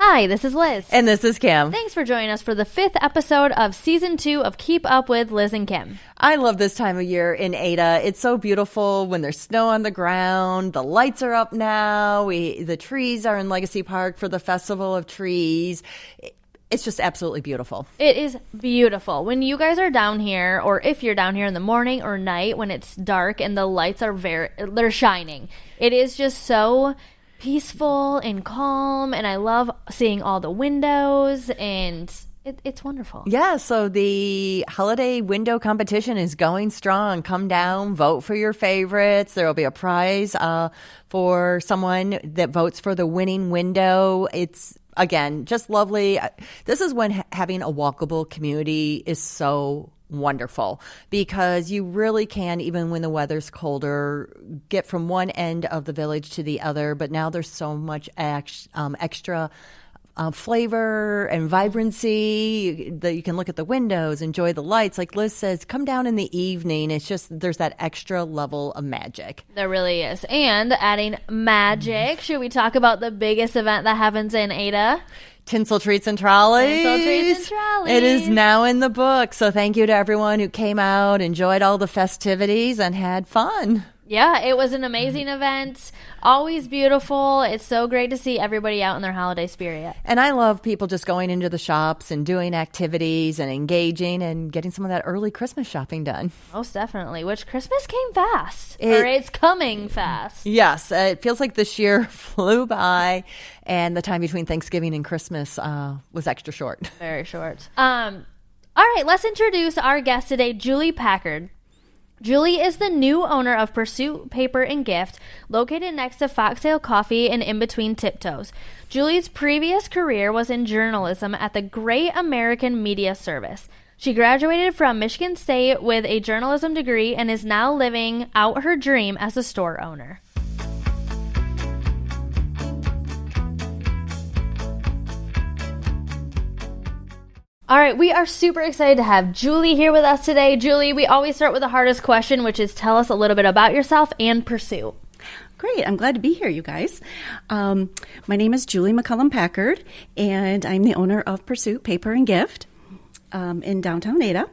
Hi, this is Liz. And this is Kim. Thanks for joining us for the 5th episode of Season 2 of Keep Up with Liz and Kim. I love this time of year in Ada. It's so beautiful when there's snow on the ground. The lights are up now. The trees are in Legacy Park for the Festival of Trees. It's just absolutely beautiful. It is beautiful. When you guys are down here, or if you're down here in the morning or night when it's dark and the lights are they're shining, it is just so peaceful and calm, and I love seeing all the windows, and it's wonderful. Yeah, so the holiday window competition is going strong. Come down, vote for your favorites. There will be a prize for someone that votes for the winning window. It's, again, just lovely. This is when having a walkable community is so wonderful, because you really can, even when the weather's colder, get from one end of the village to the other. But now there's so much extra flavor and vibrancy that you can look at the windows, enjoy the lights. Like Liz says, come down in the evening. It's just, there's that extra level of magic. There really is. And adding magic, should we talk about the biggest event that happens in Ada? Tinsel Treats and Trolleys. Tinsel Treats and Trolleys. It is now in the book. So thank you to everyone who came out, enjoyed all the festivities, and had fun. Yeah, it was an amazing event. Always beautiful. It's so great to see everybody out in their holiday spirit. And I love people just going into the shops and doing activities and engaging and getting some of that early Christmas shopping done. Most definitely, which Christmas came fast. Or it's coming fast. Yes, it feels like this year flew by, and the time between Thanksgiving and Christmas was extra short. Very short. All right, let's introduce our guest today, Julie Packard. Julie is the new owner of Pursuit Paper and Gift, located next to Foxtail Coffee and in between Tiptoes. Julie's previous career was in journalism at the Great American Media Service. She graduated from Michigan State with a journalism degree and is now living out her dream as a store owner. All right, we are super excited to have Julie here with us today. Julie, we always start with the hardest question, which is tell us a little bit about yourself and Pursuit. Great. I'm glad to be here, you guys. My name is Julie Packard, and I'm the owner of Pursuit Paper and Gift in downtown Ada.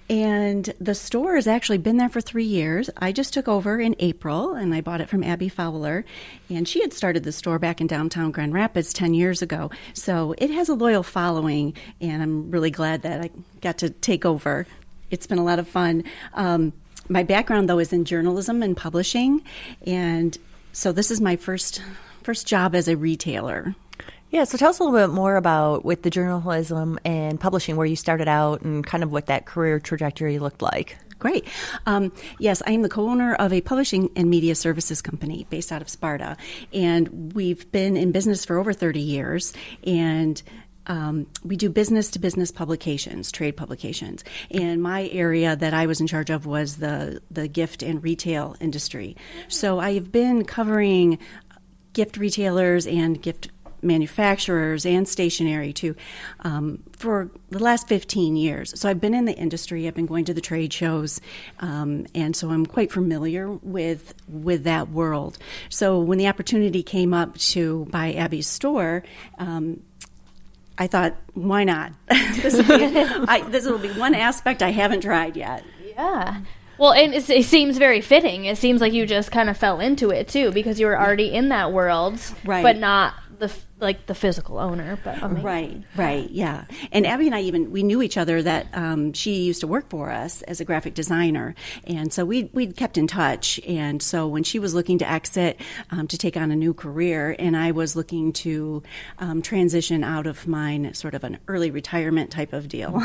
And the store has actually been there for 3 years. I just took over in April, and I bought it from Abby Fowler. And she had started the store back in downtown Grand Rapids 10 years ago. So it has a loyal following, and I'm really glad that I got to take over. It's been a lot of fun. My background, though, is in journalism and publishing. And so this is my first job as a retailer. Yeah, so tell us a little bit more about with the journalism and publishing, where you started out and kind of what that career trajectory looked like. Great. Yes, I am the co-owner of a publishing and media services company based out of Sparta. And we've been in business for over 30 years. And we do business-to-business publications, trade publications. And my area that I was in charge of was the gift and retail industry. So I have been covering gift retailers and gift manufacturers and stationery too for the last 15 years. So I've been in the industry. I've been going to the trade shows, and so I'm quite familiar with that world. So when the opportunity came up to buy Abby's store, I thought, why not? This will be one aspect I haven't tried yet. Yeah. Well, and it seems very fitting. It seems like you just kind of fell into it too, because you were already in that world, right? But not the physical owner, but amazing. Right, yeah. And Abby and I we knew each other that she used to work for us as a graphic designer, and so we'd kept in touch. And so when she was looking to exit to take on a new career, and I was looking to transition out of mine, sort of an early retirement type of deal.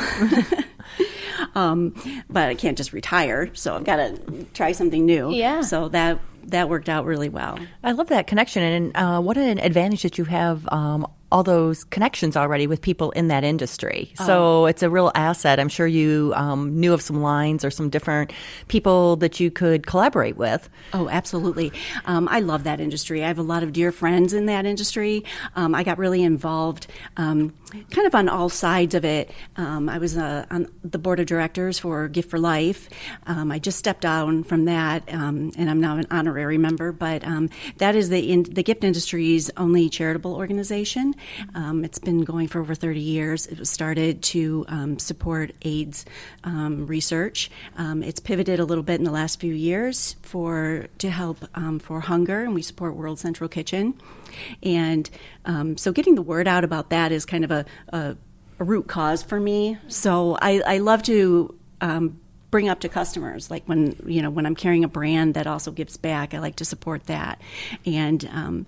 But I can't just retire, so I've got to try something new. Yeah. So that worked out really well. I love that connection, and what an advantage that you have all those connections already with people in that industry. So it's a real asset. I'm sure you knew of some lines or some different people that you could collaborate with. Oh, absolutely. I love that industry. I have a lot of dear friends in that industry. I got really involved kind of on all sides of it. I was on the board of directors for Gift for Life. I just stepped down from that, and I'm now an honorary member. But that is the gift industry's only charitable organization. It's been going for over 30 years. It was started to support AIDS research. It's pivoted a little bit in the last few years to help for hunger, and we support World Central Kitchen. And so getting the word out about that is kind of a root cause for me. So I love to bring up to customers, like when I'm carrying a brand that also gives back, I like to support that. And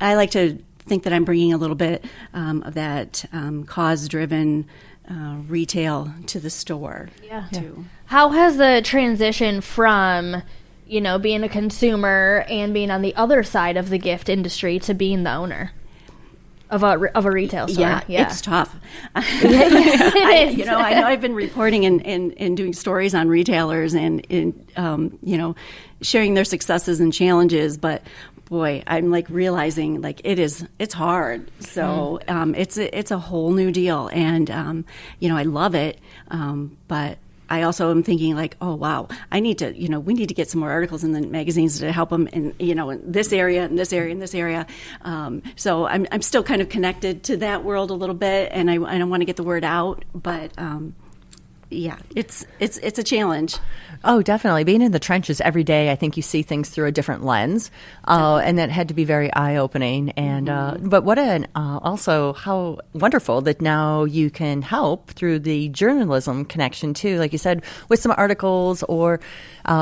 I like to think that I'm bringing a little bit of that cause-driven retail to the store. Yeah. Too. How has the transition from, being a consumer and being on the other side of the gift industry to being the owner of a retail store? Yeah, it's tough. Yes, it is. I know I've been reporting and doing stories on retailers and sharing their successes and challenges, but boy, I'm like realizing like it's hard. So it's a whole new deal, and I love it, but I also am thinking like, oh wow, we need to get some more articles in the magazines to help them in this area and this area and this area. So I'm still kind of connected to that world a little bit, and I want to get the word out, but yeah, it's a challenge. Oh, definitely. Being in the trenches every day, I think you see things through a different lens, and that had to be very eye-opening. And but what also how wonderful that now you can help through the journalism connection too, like you said, with some articles or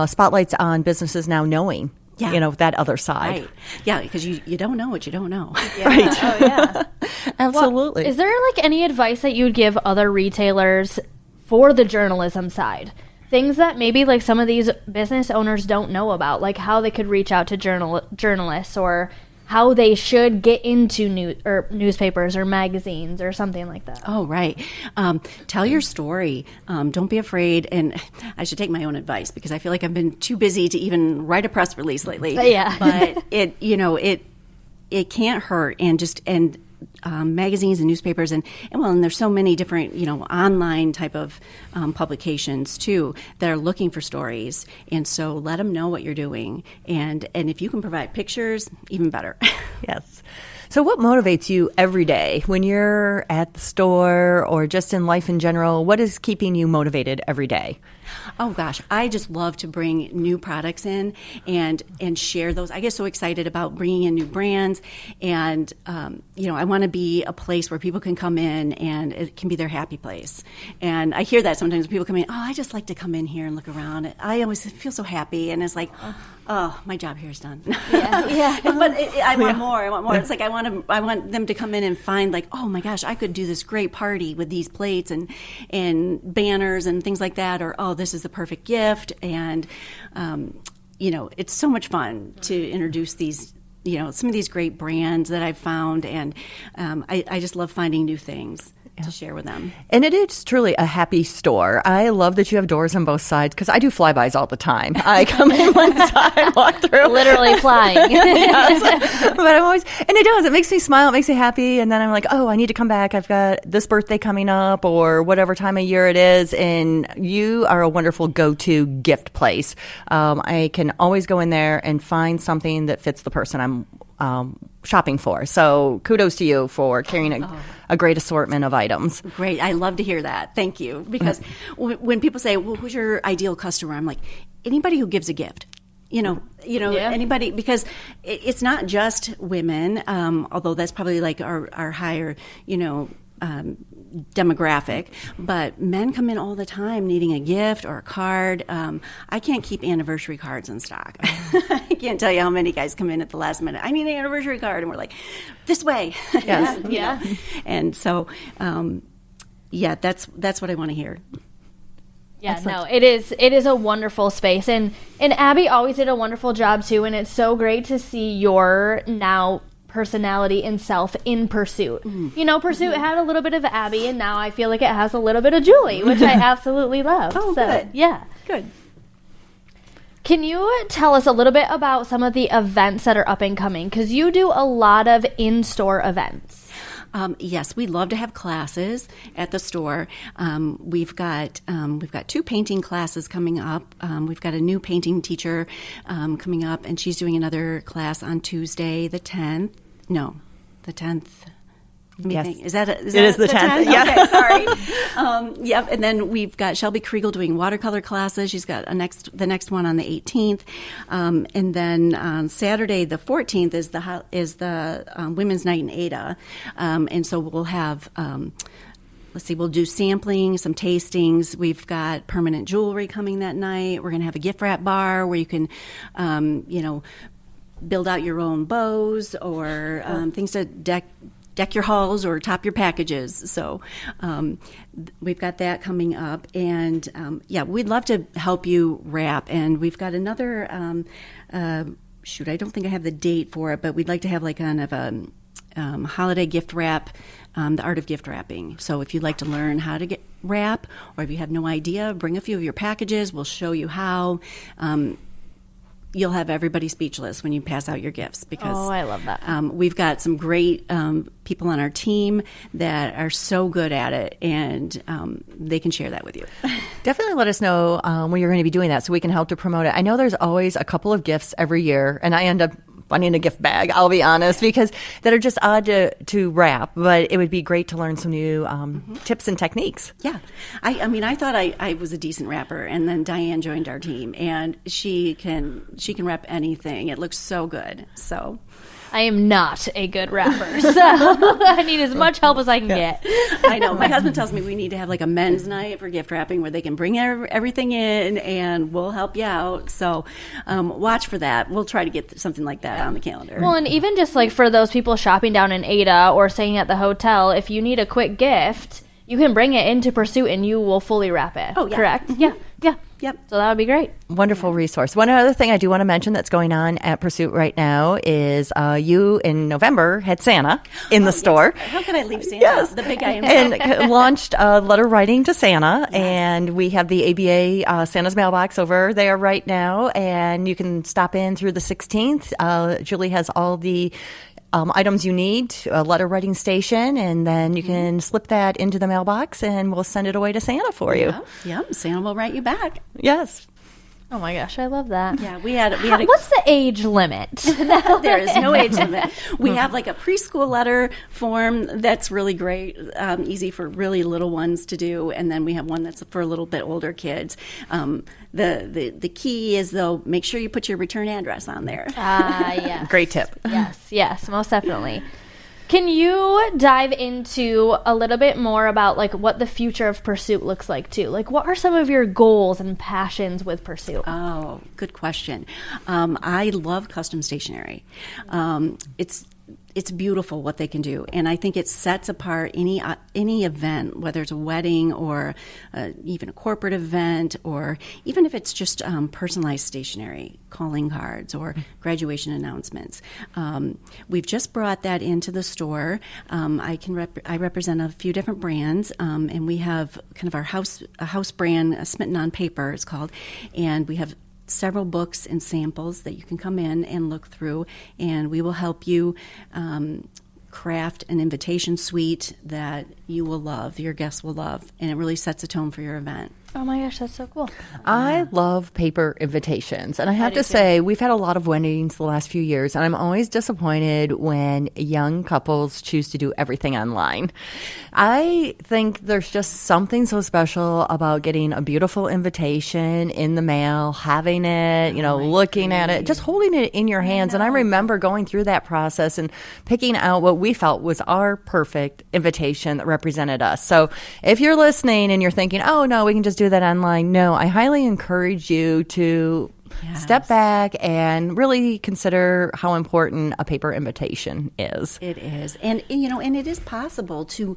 spotlights on businesses now knowing. Yeah. That other side. Right. Yeah, because you don't know what you don't know. Yeah. Right. Oh, yeah. Absolutely. Well, is there like any advice that you would give other retailers for the journalism side? Things that maybe like some of these business owners don't know about, like how they could reach out to journalists or how they should get into newspapers or magazines or something like that. Oh, right. Tell your story. Don't be afraid. And I should take my own advice because I feel like I've been too busy to even write a press release lately. Yeah. But it can't hurt, and magazines and newspapers and there's so many different online type of publications too that are looking for stories, and so let them know what you're doing, and if you can provide pictures, even better. Yes. So what motivates you every day when you're at the store or just in life in general? What is keeping you motivated every day? Oh gosh, I just love to bring new products in and share those. I get so excited about bringing in new brands, and I want to be a place where people can come in and it can be their happy place. And I hear that sometimes when people come in. Oh, I just like to come in here and look around. I always feel so happy, and it's like, oh, my job here is done. Yeah. But I want more. I want more. It's like I want them to come in and find like, oh my gosh, I could do this great party with these plates and banners and things like that, or oh, this is the perfect gift. And it's so much fun to introduce these some of these great brands that I've found, and I just love finding new things to share with them. And it is truly a happy store. I love that you have doors on both sides because I do flybys all the time. I come in one side, walk through. Literally flying. Yes. But I'm always, and it does. It makes me smile. It makes me happy. And then I'm like, oh, I need to come back. I've got this birthday coming up or whatever time of year it is. And you are a wonderful go-to gift place. I can always go in there and find something that fits the person I'm shopping for. So kudos to you for carrying a great assortment of items. Great. I love to hear that. Thank you. Because when people say, well, who's your ideal customer? I'm like, anybody who gives a gift. Anybody, because it's not just women, although that's probably like our higher, demographic, but men come in all the time needing a gift or a card. I can't keep anniversary cards in stock. I can't tell you how many guys come in at the last minute. I need an anniversary card, and we're like, this way. Yes. Yeah. And so, that's what I want to hear. Yeah, Excellent. no, it is a wonderful space, and Abby always did a wonderful job too, and it's so great to see your now personality and self in Pursuit. Mm-hmm. Pursuit had a little bit of Abby, and now I feel like it has a little bit of Julie, which I absolutely love. Oh, so, good. Yeah. Good. Can you tell us a little bit about some of the events that are up and coming? Because you do a lot of in-store events. Yes, we love to have classes at the store. We've got 2 painting classes coming up. We've got a new painting teacher coming up, and she's doing another class on Tuesday, the 10th. No, the 10th. Yes. Is that It is the 10th. Yeah. Okay, sorry. Yep. And then we've got Shelby Kriegel doing watercolor classes. She's got the next one on the 18th. And then on Saturday, the 14th, is the Women's Night in Ada. And so we'll have... we'll do sampling, some tastings. We've got permanent jewelry coming that night. We're going to have a gift wrap bar where you can, build out your own bows or things to deck your halls or top your packages. So we've got that coming up. And, we'd love to help you wrap. And we've got another, I don't think I have the date for it, but we'd like to have like kind of a holiday gift wrap, the art of gift wrapping. So if you'd like to learn how to wrap, or if you have no idea, bring a few of your packages. We'll show you how. You'll have everybody speechless when you pass out your gifts because I love that. We've got some great people on our team that are so good at it, and they can share that with you. Definitely let us know when you're going to be doing that so we can help to promote it. I know there's always a couple of gifts every year, and I end up finding a gift bag, I'll be honest, because that are just odd to wrap, but it would be great to learn some new tips and techniques. Yeah. I thought I was a decent wrapper, and then Diane joined our team, and she can wrap anything. It looks so good. So I am not a good rapper, so I need as much help as I can get. I know. My husband tells me we need to have like a men's night for gift wrapping where they can bring everything in and we'll help you out. So watch for that. We'll try to get something like that on the calendar. Well, and even just like for those people shopping down in Ada or staying at the hotel, if you need a quick gift, you can bring it into Pursuit and you will fully wrap it. Oh, yeah. Correct? Mm-hmm. Yeah. Yep. So that would be great. Wonderful resource. One other thing I do want to mention that's going on at Pursuit right now is you in November had Santa in the store. Yes. How could I leave Santa? Yes. The big guy himself. And launched letter writing to Santa. Yes. And we have the ABA Santa's mailbox over there right now. And you can stop in through the 16th. Julie has all the items you need, a letter writing station, and then you can slip that into the mailbox and we'll send it away to Santa for you. Yeah, Santa will write you back. Yes. Oh my gosh, I love that. Yeah, we had what's the age limit? There is no age limit. We have like a preschool letter form that's really great, easy for really little ones to do, and then we have one that's for a little bit older kids. The key is though, make sure you put your return address on there. Yes. Great tip. Yes, most definitely. Can you dive into a little bit more about like what the future of Pursuit looks like too? Like what are some of your goals and passions with Pursuit? Oh, good question. I love custom stationery. It's beautiful what they can do, and I think it sets apart any event, whether it's a wedding or even a corporate event, or even if it's just personalized stationery, calling cards or graduation announcements. We've just brought that into the store. I represent a few different brands, and we have kind of our house brand, Smitten on Paper, it's called, and we have several books and samples that you can come in and look through, and we will help you craft an invitation suite that you will love, your guests will love, and it really sets a tone for your event. Oh my gosh, that's so cool. I love paper invitations. And I have to say, we've had a lot of weddings the last few years, and I'm always disappointed when young couples choose to do everything online. I think there's just something so special about getting a beautiful invitation in the mail, having it, looking at it, just holding it in your hands. And I remember going through that process and picking out what we felt was our perfect invitation that represented us. So if you're listening and you're thinking, oh, no, we can just do that online. No, I highly encourage you to step back and really consider how important a paper invitation is. It is. And it is possible to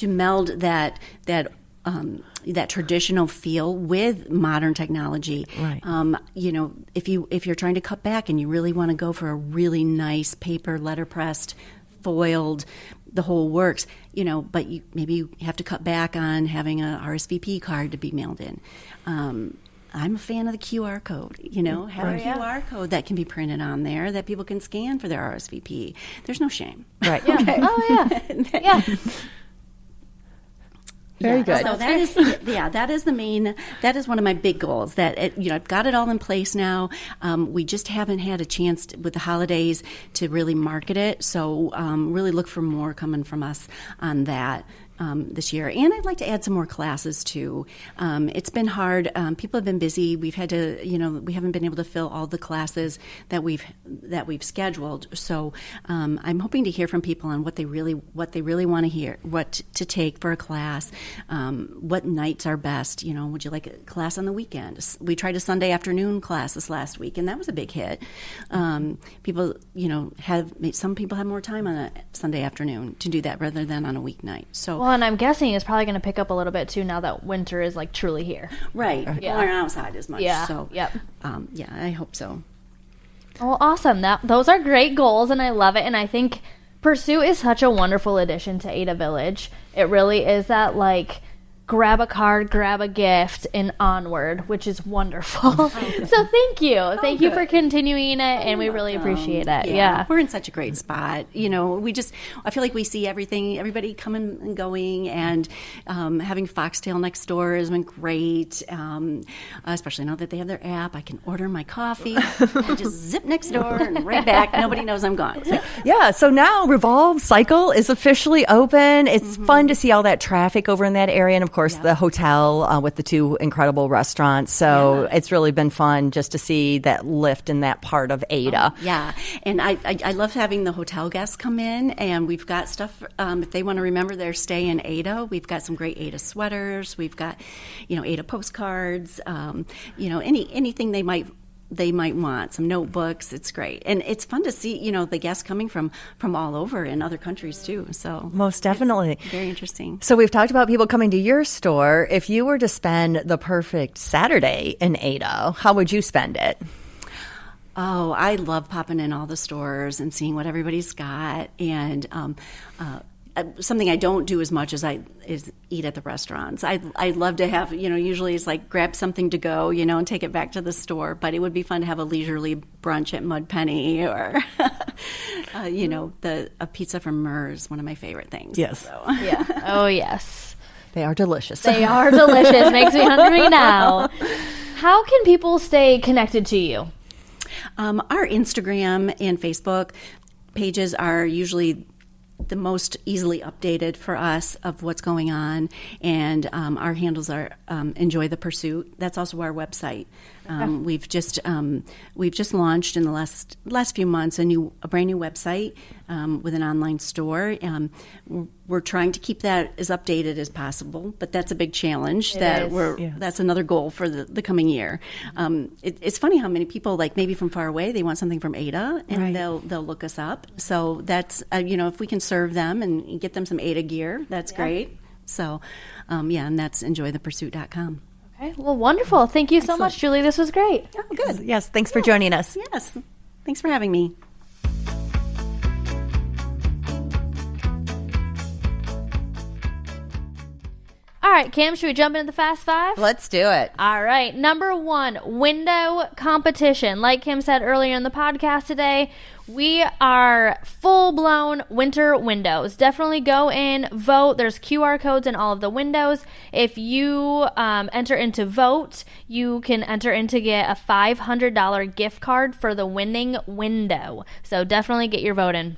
meld that traditional feel with modern technology. Right. If you're trying to cut back and you really want to go for a really nice paper letterpressed, foiled, the whole works, but maybe you have to cut back on having a RSVP card to be mailed in. I'm a fan of the QR code, have a QR code that can be printed on there that people can scan for their RSVP. There's no shame. Right. Yeah. Okay. Oh, yeah. Yeah. Very good. So that is, that is the main. That is one of my big goals. That I've got it all in place now. We just haven't had a chance with the holidays to really market it. So really look for more coming from us on that. This year. And I'd like to add some more classes too. It's been hard. People have been busy. We've had to, we haven't been able to fill all the classes that we've scheduled. So I'm hoping to hear from people on what they really want to hear, what to take for a class, what nights are best. Would you like a class on the weekend? We tried a Sunday afternoon class this last week, and that was a big hit. People, some people have more time on a Sunday afternoon to do that rather than on a weeknight. So. Well, and I'm guessing it's probably going to pick up a little bit too now that winter is like truly here. Right. People aren't outside as much. Yeah. So, yep. I hope so. Well, awesome. Those are great goals, and I love it. And I think Pursuit is such a wonderful addition to Ada Village. It really is that, like, grab a card, grab a gift, and onward, which is wonderful. So thank you. Thank you for continuing it, and we really appreciate it. Yeah. We're in such a great spot. I feel like we see everybody coming and going, and having Foxtail next door has been great, especially now that they have their app. I can order my coffee, I just zip next door and right back. Nobody knows I'm gone. So. Yeah, so now Revolve Cycle is officially open. It's fun to see all that traffic over in that area, and of course, the hotel with the two incredible restaurants. So it's really been fun just to see that lift in that part of Ada. And I love having the hotel guests come in, and we've got stuff, if they want to remember their stay in Ada, we've got some great Ada sweaters, we've got, Ada postcards, anything they might want, some notebooks. It's great. And it's fun to see, the guests coming from all over in other countries too. So most definitely. Very interesting. So we've talked about people coming to your store. If you were to spend the perfect Saturday in Ada, how would you spend it? Oh, I love popping in all the stores and seeing what everybody's got. And something I don't do as much as is eat at the restaurants. I'd love to have, usually it's like grab something to go, and take it back to the store. But it would be fun to have a leisurely brunch at Mud Penny, or, a pizza from Murr's, one of my favorite things. Yes. So. Yeah. Oh, yes. They are delicious. They are delicious. Makes me hungry now. How can people stay connected to you? Our Instagram and Facebook pages are usually the most easily updated for us of what's going on, and our handles are Enjoy the Pursuit. That's also our website. We've just launched in the last few months a brand new website with an online store. We're trying to keep that as updated as possible, but that's a big challenge. That's another goal for the coming year. It's funny how many people, like maybe from far away, they want something from Ada, and they'll look us up. So that's if we can serve them and get them some Ada gear, that's great. So and that's enjoythepursuit.com. Okay. Well, wonderful. Thank you so much, Julie. This was great. Oh, good. Yes, thanks for joining us. Yes, thanks for having me. All right, Kim, should we jump into the Fast Five? Let's do it. All right. Number 1, window competition. Like Kim said earlier in the podcast today, we are full-blown winter windows. Definitely go in, vote. There's QR codes in all of the windows. If you enter into vote, you can enter in to get a $500 gift card for the winning window. So definitely get your vote in.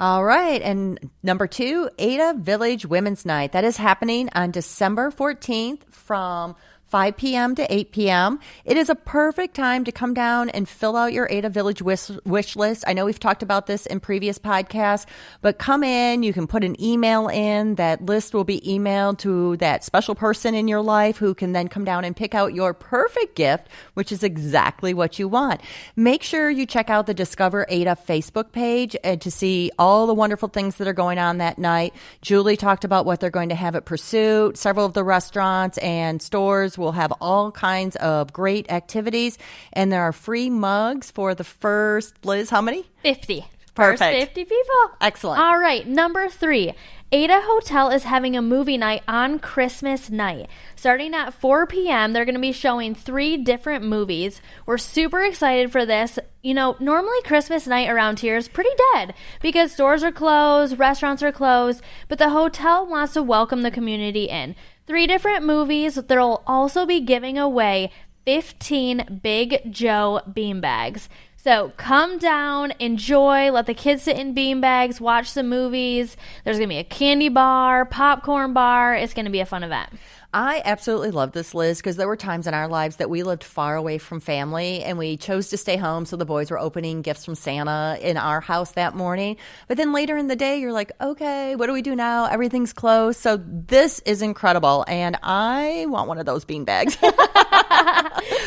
All right. And number 2, Ada Village Women's Night. That is happening on December 14th from 5 p.m. to 8 p.m. It is a perfect time to come down and fill out your Ada Village wish list. I know we've talked about this in previous podcasts, but come in. You can put an email in. That list will be emailed to that special person in your life who can then come down and pick out your perfect gift, which is exactly what you want. Make sure you check out the Discover Ada Facebook page to see all the wonderful things that are going on that night. Julie talked about what they're going to have at Pursuit. Several of the restaurants and stores will have all kinds of great activities, and there are free mugs for the first, Liz, how many? 50. Perfect. First 50 people. Excellent. All right, number 3, Ada Hotel is having a movie night on Christmas night. Starting at 4 p.m., they're going to be showing 3 different movies. We're super excited for this. You know, normally Christmas night around here is pretty dead because stores are closed, restaurants are closed, but the hotel wants to welcome the community in. 3 different movies. They'll also be giving away 15 Big Joe beanbags. So come down, enjoy, let the kids sit in beanbags, watch some movies. There's going to be a candy bar, popcorn bar. It's going to be a fun event. I absolutely love this, Liz, because there were times in our lives that we lived far away from family and we chose to stay home. So the boys were opening gifts from Santa in our house that morning. But then later in the day, you're like, okay, what do we do now? Everything's closed. So this is incredible. And I want one of those beanbags.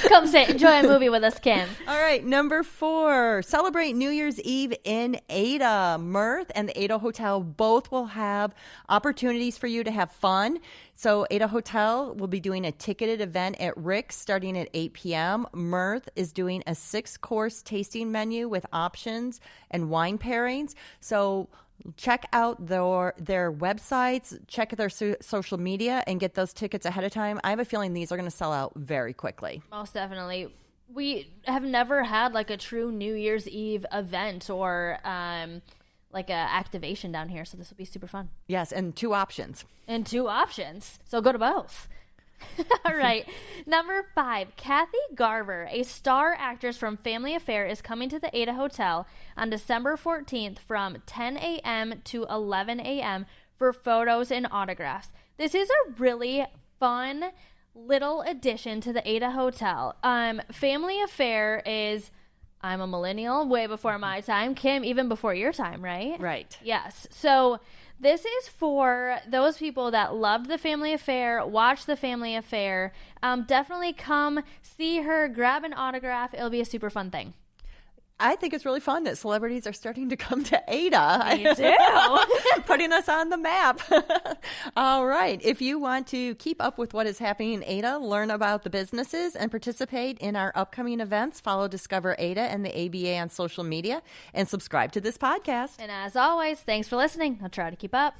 Come sit, enjoy a movie with us, Kim. All right, number 4, celebrate New Year's Eve in Ada. Mirth and the Ada Hotel both will have opportunities for you to have fun. So Ada Hotel will be doing a ticketed event at Rick's starting at 8 p.m. Mirth is doing a 6-course tasting menu with options and wine pairings. So check out their websites, check their social media, and get those tickets ahead of time. I have a feeling these are going to sell out very quickly. Most definitely. We have never had like a true New Year's Eve event or like a activation down here, so this will be super fun. Yes, and 2 options. So go to both. All right. Number 5, Kathy Garver, a star actress from Family Affair, is coming to the Ada Hotel on December 14th from 10 a.m. to 11 a.m. for photos and autographs. This is a really fun little addition to the Ada Hotel. Family Affair is, I'm a millennial, way before my time. Kim, even before your time, right? Right. Yes. So this is for those people that loved the Family Affair, watched the Family Affair. Definitely come see her, grab an autograph. It'll be a super fun thing. I think it's really fun that celebrities are starting to come to Ada. Me too. Putting us on the map. All right. If you want to keep up with what is happening in Ada, learn about the businesses, and participate in our upcoming events, follow Discover Ada and the ABA on social media, and subscribe to this podcast. And as always, thanks for listening. I'll try to keep up.